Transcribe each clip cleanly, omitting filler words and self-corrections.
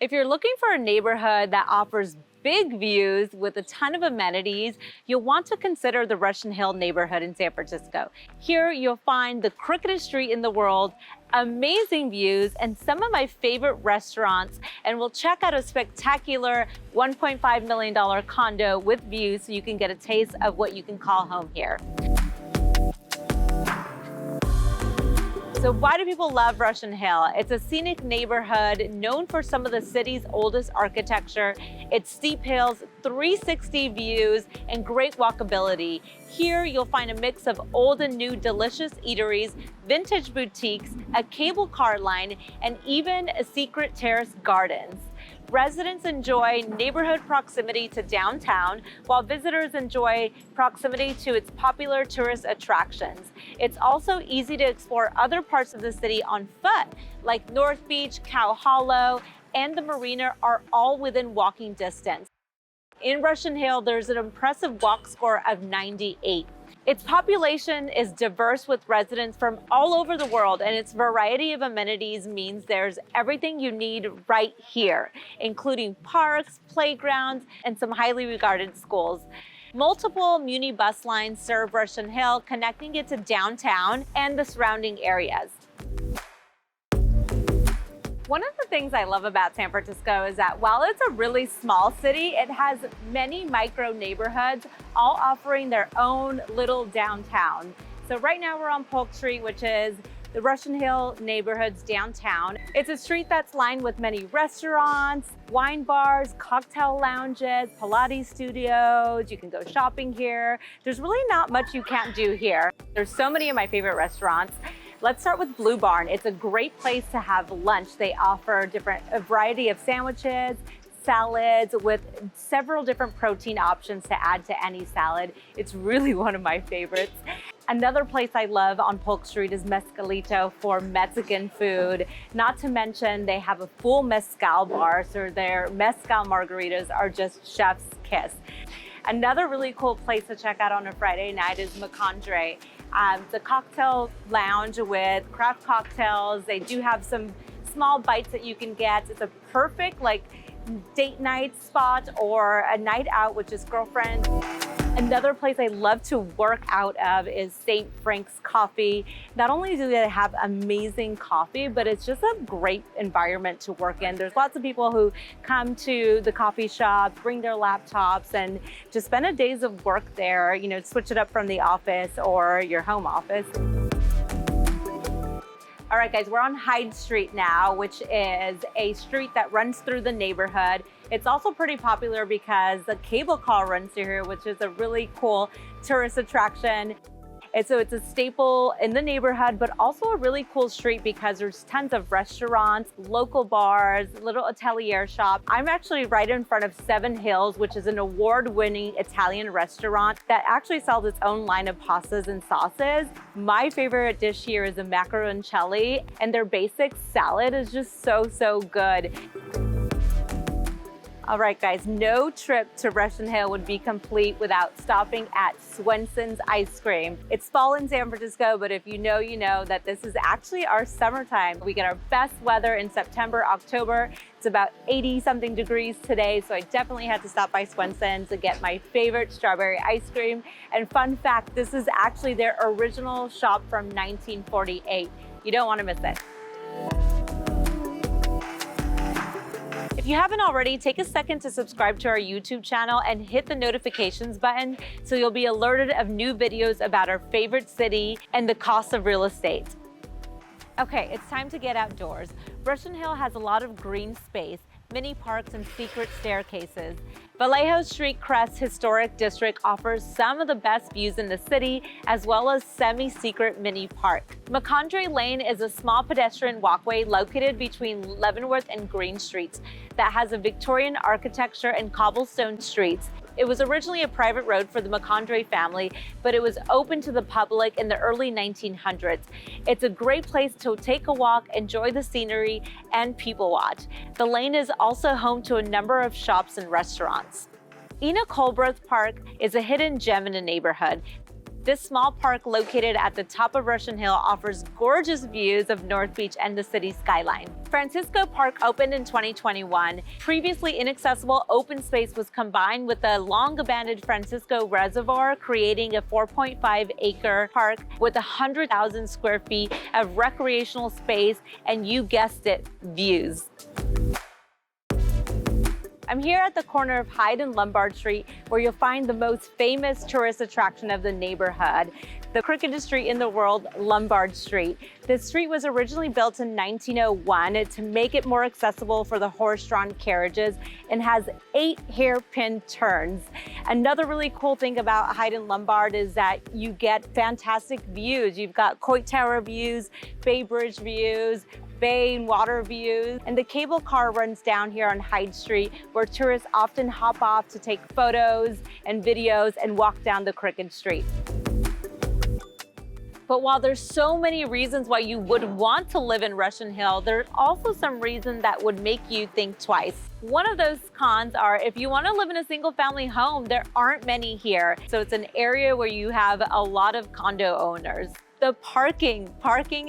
If you're looking for a neighborhood that offers big views with a ton of amenities, you'll want to consider the Russian Hill neighborhood in San Francisco. Here you'll find the crookedest street in the world, amazing views, and some of my favorite restaurants, and we'll check out a spectacular $1.5 million condo with views so you can get a taste of what you can call home here. So why do people love Russian Hill? It's a scenic neighborhood known for some of the city's oldest architecture. It's steep hills, 360 views, and great walkability. Here you'll find a mix of old and new delicious eateries, vintage boutiques, a cable car line, and even a secret terraced gardens. Residents enjoy neighborhood proximity to downtown, while visitors enjoy proximity to its popular tourist attractions. It's also easy to explore other parts of the city on foot, like North Beach, Cow Hollow, and the marina are all within walking distance. In Russian Hill, there's an impressive walk score of 98. Its population is diverse with residents from all over the world, and its variety of amenities means there's everything you need right here, including parks, playgrounds, and some highly regarded schools. Multiple Muni bus lines serve Russian Hill, connecting it to downtown and the surrounding areas. One of the things I love about San Francisco is that while it's a really small city, it has many micro neighborhoods, all offering their own little downtown. So right now we're on Polk Street, which is the Russian Hill neighborhood's downtown. It's a street that's lined with many restaurants, wine bars, cocktail lounges, Pilates studios. You can go shopping here. There's really not much you can't do here. There's so many of my favorite restaurants. Let's start with Blue Barn. It's a great place to have lunch. They offer a variety of sandwiches, salads with several different protein options to add to any salad. It's really one of my favorites. Another place I love on Polk Street is Mezcalito for Mexican food. Not to mention they have a full mezcal bar, so their mezcal margaritas are just chef's kiss. Another really cool place to check out on a Friday night is Macondray. The cocktail lounge with craft cocktails. They do have some small bites that you can get. It's a perfect date night spot or a night out with just girlfriends. Another place I love to work out of is St. Frank's Coffee. Not only do they have amazing coffee, but it's just a great environment to work in. There's lots of people who come to the coffee shop, bring their laptops, and just spend a days of work there, switch it up from the office or your home office. All right, guys, we're on Hyde Street now, which is a street that runs through the neighborhood. It's also pretty popular because the cable car runs through here, which is a really cool tourist attraction. And so it's a staple in the neighborhood, but also a really cool street because there's tons of restaurants, local bars, little atelier shop. I'm actually right in front of Seven Hills, which is an award-winning Italian restaurant that actually sells its own line of pastas and sauces. My favorite dish here is a macaroncelli, and their basic salad is just so good. All right, guys, no trip to Russian Hill would be complete without stopping at Swensen's ice cream. It's fall in San Francisco, but if you know that this is actually our summertime. We get our best weather in September, October. It's about 80-something degrees today, so I definitely had to stop by Swensen's to get my favorite strawberry ice cream. And fun fact, this is actually their original shop from 1948. You don't want to miss it. If you haven't already, take a second to subscribe to our YouTube channel and hit the notifications button so you'll be alerted of new videos about our favorite city and the cost of real estate. Okay, it's time to get outdoors. Russian Hill has a lot of green space, mini parks, and secret staircases. Vallejo Street Crest Historic District offers some of the best views in the city, as well as semi-secret mini park. Macondray Lane is a small pedestrian walkway located between Leavenworth and Green Streets that has a Victorian architecture and cobblestone streets. It was originally a private road for the Macondray family, but it was open to the public in the early 1900s. It's a great place to take a walk, enjoy the scenery, and people watch. The lane is also home to a number of shops and restaurants. Coolbrith Park is a hidden gem in the neighborhood. This small park located at the top of Russian Hill offers gorgeous views of North Beach and the city skyline. Francisco Park opened in 2021. Previously inaccessible open space was combined with the long-abandoned Francisco Reservoir, creating a 4.5-acre park with 100,000 square feet of recreational space, and you guessed it, views. I'm here at the corner of Hyde and Lombard Street, where you'll find the most famous tourist attraction of the neighborhood, the crookedest street in the world, Lombard Street. This street was originally built in 1901 to make it more accessible for the horse-drawn carriages and has 8 hairpin turns. Another really cool thing about Hyde and Lombard is that you get fantastic views. You've got Coit Tower views, Bay Bridge views, bay and water views, and the cable car runs down here on Hyde Street, where tourists often hop off to take photos and videos and walk down the crooked street. But while there's so many reasons why you would want to live in Russian Hill, there's also some reasons that would make you think twice. One of those cons are if you want to live in a single family home, there aren't many here. So it's an area where you have a lot of condo owners. The parking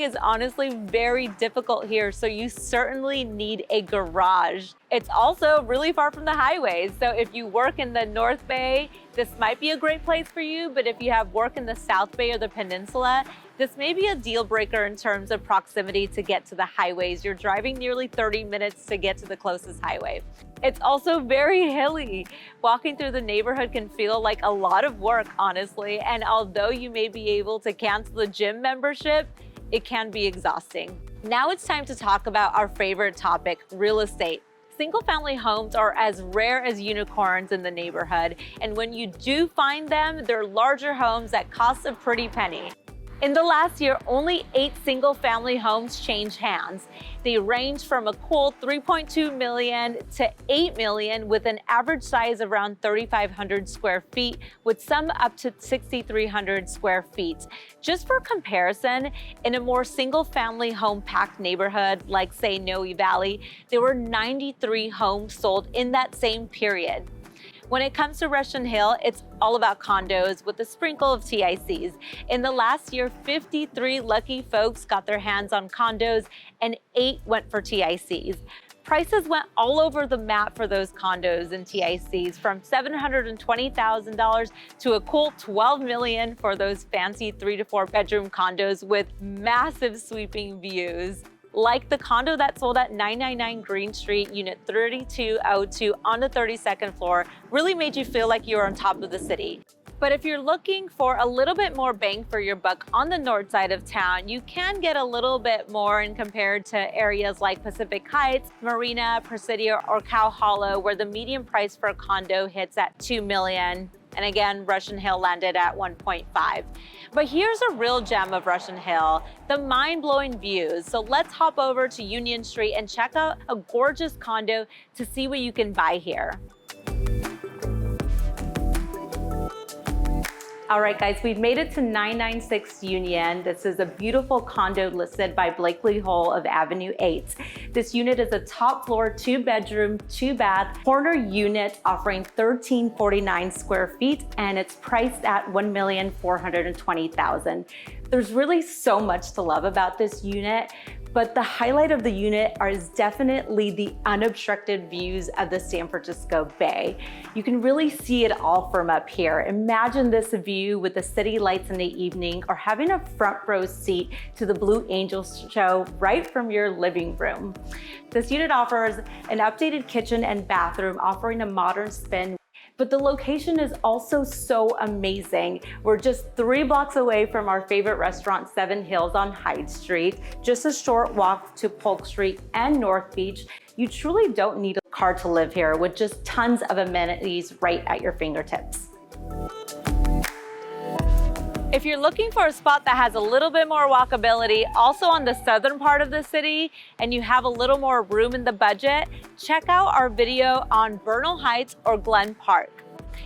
is honestly very difficult here, so you certainly need a garage. It's also really far from the highways, so if you work in the North Bay, this might be a great place for you, but if you have work in the South Bay or the Peninsula, this may be a deal breaker in terms of proximity to get to the highways. You're driving nearly 30 minutes to get to the closest highway. It's also very hilly. Walking through the neighborhood can feel like a lot of work, honestly, and although you may be able to cancel the gym membership, it can be exhausting. Now it's time to talk about our favorite topic, real estate. Single-family homes are as rare as unicorns in the neighborhood, and when you do find them, they're larger homes that cost a pretty penny. In the last year, only 8 single-family homes changed hands. They range from a cool $3.2 million to $8 million, with an average size around 3,500 square feet, with some up to 6,300 square feet. Just for comparison, in a more single-family home-packed neighborhood, like say Noe Valley, there were 93 homes sold in that same period. When it comes to Russian Hill, it's all about condos with a sprinkle of TICs. In the last year, 53 lucky folks got their hands on condos and 8 went for TICs. Prices went all over the map for those condos and TICs, from $720,000 to a cool $12 million for those fancy 3 to 4 bedroom condos with massive sweeping views. Like the condo that sold at 999 Green Street, Unit 3202 on the 32nd floor, really made you feel like you were on top of the city. But if you're looking for a little bit more bang for your buck on the north side of town, you can get a little bit more in compared to areas like Pacific Heights, Marina, Presidio, or Cow Hollow, where the median price for a condo hits at $2 million. And again, Russian Hill landed at 1.5. But here's a real gem of Russian Hill, the mind-blowing views. So let's hop over to Union Street and check out a gorgeous condo to see what you can buy here. All right, guys, we've made it to 996 Union. This is a beautiful condo listed by Blakely Hole of Avenue 8. This unit is a top floor, 2-bedroom, 2-bath, corner unit offering 1,349 square feet, and it's priced at $1,420,000. There's really so much to love about this unit, but the highlight of the unit is definitely the unobstructed views of the San Francisco Bay. You can really see it all from up here. Imagine this view with the city lights in the evening, or having a front row seat to the Blue Angels show right from your living room. This unit offers an updated kitchen and bathroom, offering a modern spin. But the location is also so amazing. We're just 3 blocks away from our favorite restaurant, Seven Hills on Hyde Street, just a short walk to Polk Street and North Beach. You truly don't need a car to live here, with just tons of amenities right at your fingertips. If you're looking for a spot that has a little bit more walkability, also on the southern part of the city, and you have a little more room in the budget, check out our video on Bernal Heights or Glen Park.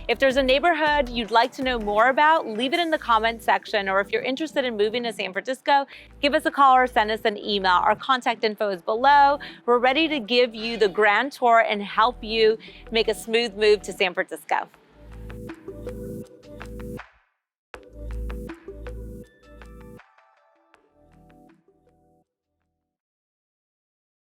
If there's a neighborhood you'd like to know more about, leave it in the comment section, or if you're interested in moving to San Francisco, give us a call or send us an email. Our contact info is below. We're ready to give you the grand tour and help you make a smooth move to San Francisco.